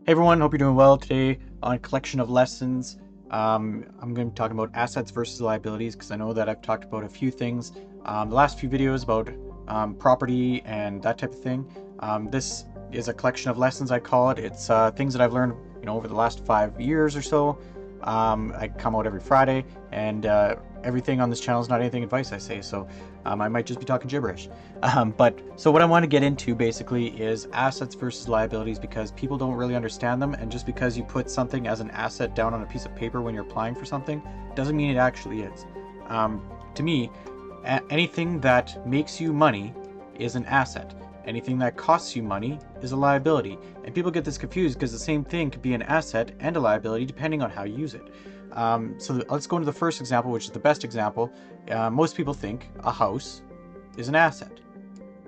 Hey everyone, hope you're doing well today on Collection of Lessons. I'm going to be talking about assets versus liabilities because I know that I've talked about a few things the last few videos about property and that type of thing. This is a collection of lessons, I call it. It's things that I've learned, over the last 5 years or so. I come out every Friday, and everything on this channel is not anything advice I say, so I might just be talking gibberish. So what I want to get into basically is assets versus liabilities, because people don't really understand them, and just because you put something as an asset down on a piece of paper when you're applying for something doesn't mean it actually is. To me, anything that makes you money is an asset. Anything that costs you money is a liability. And people get this confused because the same thing could be an asset and a liability depending on how you use it. Let's go into the first example, which is the best example. Most people think a house is an asset,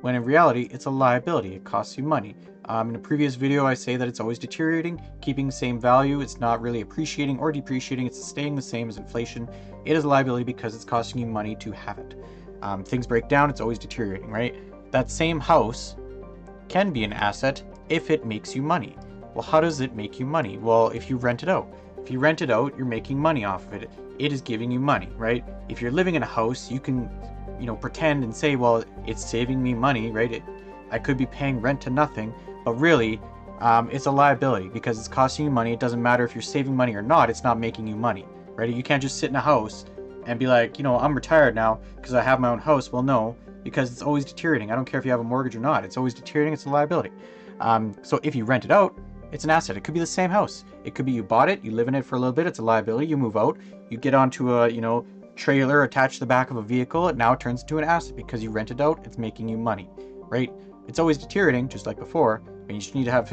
when in reality it's a liability. It costs you money. In a previous video I say that it's always deteriorating, keeping the same value. It's not really appreciating or depreciating. It's staying the same as inflation. It is a liability because it's costing you money to have it. Things break down, it's always deteriorating, right? That same house can be an asset if it makes you money. Well, how does it make you money? Well, if you rent it out. If you rent it out, you're making money off of it. It is giving you money, right? If you're living in a house, you can, pretend and say, well, it's saving me money, right? I could be paying rent to nothing, but really, it's a liability because it's costing you money. It doesn't matter if you're saving money or not, it's not making you money, right? You can't just sit in a house and be like, I'm retired now because I have my own house. Well, no, because it's always deteriorating. I don't care if you have a mortgage or not. It's always deteriorating. It's a liability. So if you rent it out, it's an asset. It could be the same house. It could be you bought it, you live in it for a little bit. It's a liability. You move out, you get onto a, trailer attached to the back of a vehicle. It now turns into an asset because you rent it out. It's making you money, right? It's always deteriorating, just like before. And you just need to have,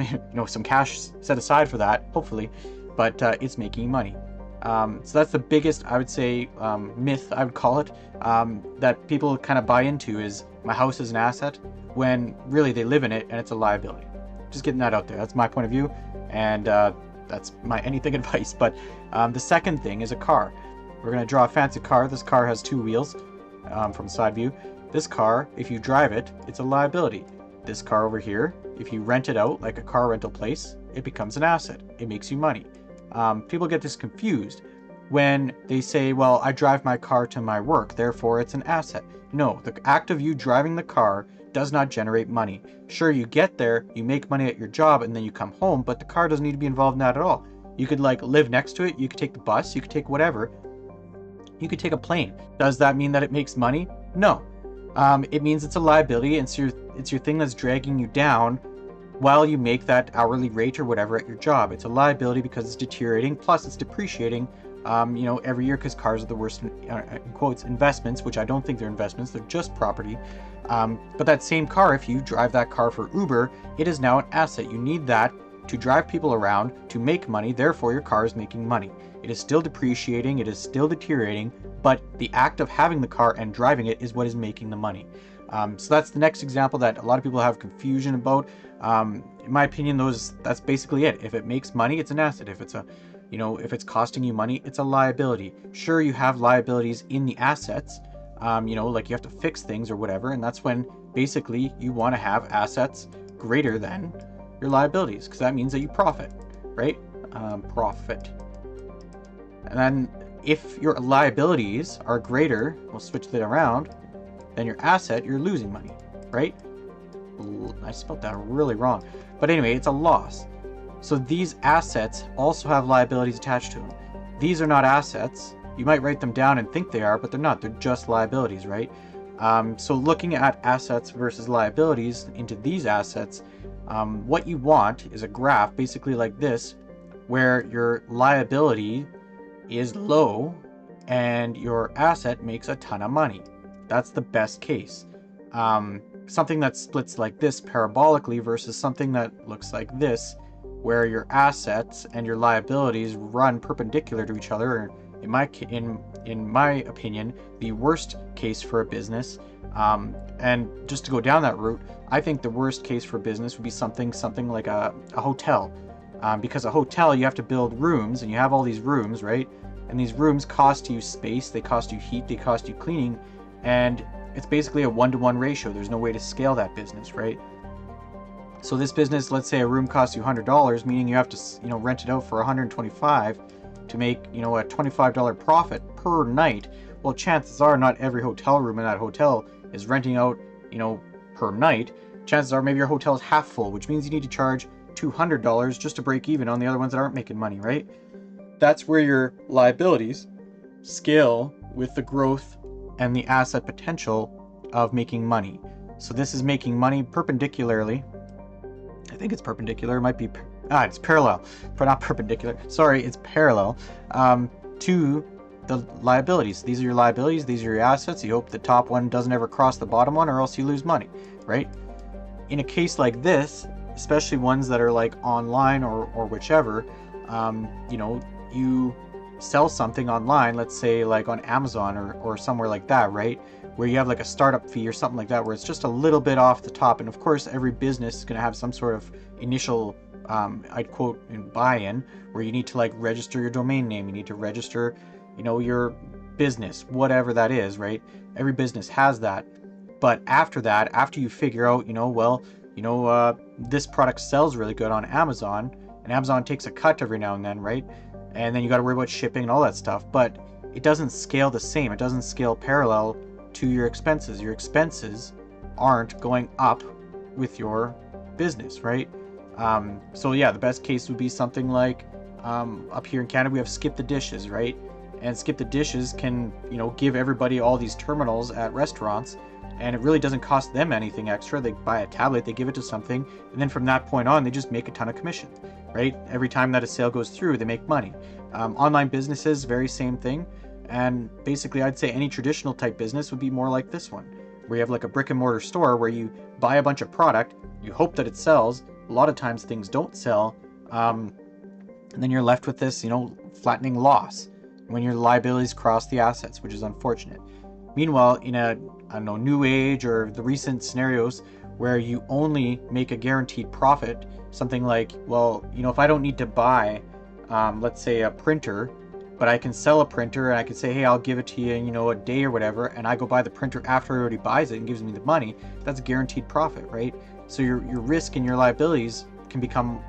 some cash set aside for that, hopefully. But it's making you money. So that's the biggest, I would say, myth, I would call it, that people kind of buy into is my house is an asset when really they live in it and it's a liability. Just getting that out there. That's my point of view, and that's my anything advice. But the second thing is a car. We're going to draw a fancy car. This car has 2 wheels from side view. This car, if you drive it, it's a liability. This car over here, if you rent it out like a car rental place, it becomes an asset. It makes you money. People get this confused when they say, well, I drive my car to my work, therefore it's an asset. No, the act of you driving the car does not generate money. Sure, you get there, you make money at your job, and then you come home, but the car doesn't need to be involved in that at all. You could live next to it, you could take the bus, you could take whatever. You could take a plane. Does that mean that it makes money? No. It means it's a liability, and it's your thing that's dragging you down while you make that hourly rate or whatever at your job. It's a liability because it's deteriorating, plus it's depreciating, every year, because cars are the worst, in quotes, investments, which I don't think they're investments, they're just property. But that same car, if you drive that car for Uber, it is now an asset. You need that to drive people around to make money, therefore your car is making money. It is still depreciating, it is still deteriorating, but the act of having the car and driving it is what is making the money. So that's the next example that a lot of people have confusion about. In my opinion, that's basically it. If it makes money, it's an asset. If it's if it's costing you money, it's a liability. Sure, you have liabilities in the assets, like you have to fix things or whatever, and that's when basically you want to have assets greater than your liabilities, because that means that you profit, right? Profit. And then if your liabilities are greater, we'll switch that around, than your asset, you're losing money, right? I spelled that really wrong. But anyway, it's a loss. So these assets also have liabilities attached to them. These are not assets. You might write them down and think they are, but they're not. They're just liabilities, right? So looking at assets versus liabilities into these assets, what you want is a graph basically like this, where your liability is low and your asset makes a ton of money. That's the best case. Something that splits like this parabolically versus something that looks like this, where your assets and your liabilities run perpendicular to each other, or in my opinion, the worst case for a business. And just to go down that route, I think the worst case for business would be something like a hotel. Because a hotel, you have to build rooms, and you have all these rooms, right? And these rooms cost you space, they cost you heat, they cost you cleaning, and it's basically a 1-to-1 ratio. There's no way to scale that business, right? So this business, let's say a room costs you $100, meaning you have to, rent it out for $125 to make, a $25 profit per night. Well, chances are not every hotel room in that hotel is renting out, per night. Chances are maybe your hotel is half full, which means you need to charge $200 just to break even on the other ones that aren't making money, right? That's where your liabilities scale with the growth and the asset potential of making money. So this is making money perpendicularly. I think it's perpendicular. It might be, it's parallel, but not perpendicular. Sorry, it's parallel to the liabilities. These are your liabilities. These are your assets. You hope the top one doesn't ever cross the bottom one, or else you lose money, right? In a case like this, especially ones that are like online or whichever, you sell something online, let's say like on Amazon or somewhere like that, right? Where you have like a startup fee or something like that, where it's just a little bit off the top. And of course, every business is going to have some sort of initial, I'd quote, buy-in, where you need to like register your domain name, you need to register, your business, whatever that is, right? Every business has that. But after that, after you figure out, this product sells really good on Amazon, and Amazon takes a cut every now and then, right? And then you got to worry about shipping and all that stuff. But it doesn't scale the same. It doesn't scale parallel to your expenses. Your expenses aren't going up with your business, right? So yeah, the best case would be something like up here in Canada, we have Skip the Dishes, right? And Skip the Dishes can, give everybody all these terminals at restaurants, and it really doesn't cost them anything extra. They buy a tablet, they give it to something, and then from that point on, they just make a ton of commission, right? Every time that a sale goes through, they make money. Online businesses, very same thing. And basically, I'd say any traditional type business would be more like this one, where you have like a brick and mortar store where you buy a bunch of product, you hope that it sells. A lot of times things don't sell, and then you're left with this, flattening loss when your liabilities cross the assets, which is unfortunate. Meanwhile, in a, new age or the recent scenarios where you only make a guaranteed profit, something like, well, if I don't need to buy, let's say a printer, but I can sell a printer and I can say, hey, I'll give it to you in, a day or whatever, and I go buy the printer after everybody buys it and gives me the money, that's a guaranteed profit, right? So your risk and your liabilities can become,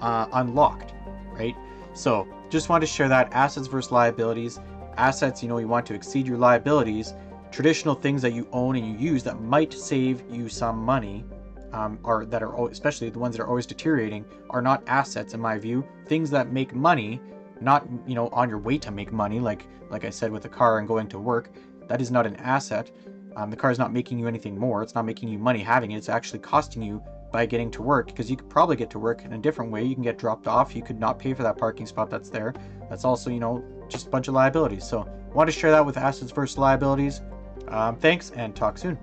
unlocked, right? So just wanted to share that, assets versus liabilities. Assets, you want to exceed your liabilities. Traditional things that you own and you use that might save you some money, or that are, especially the ones that are always deteriorating, are not assets in my view. Things that make money, not on your way to make money, like I said with the car and going to work, that is not an asset. The car is not making you anything more. It's not making you money having it. It's actually costing you by getting to work, because you could probably get to work in a different way. You can get dropped off. You could not pay for that parking spot that's there. That's also just a bunch of liabilities. So I want to share that with assets versus liabilities. Thanks, and talk soon.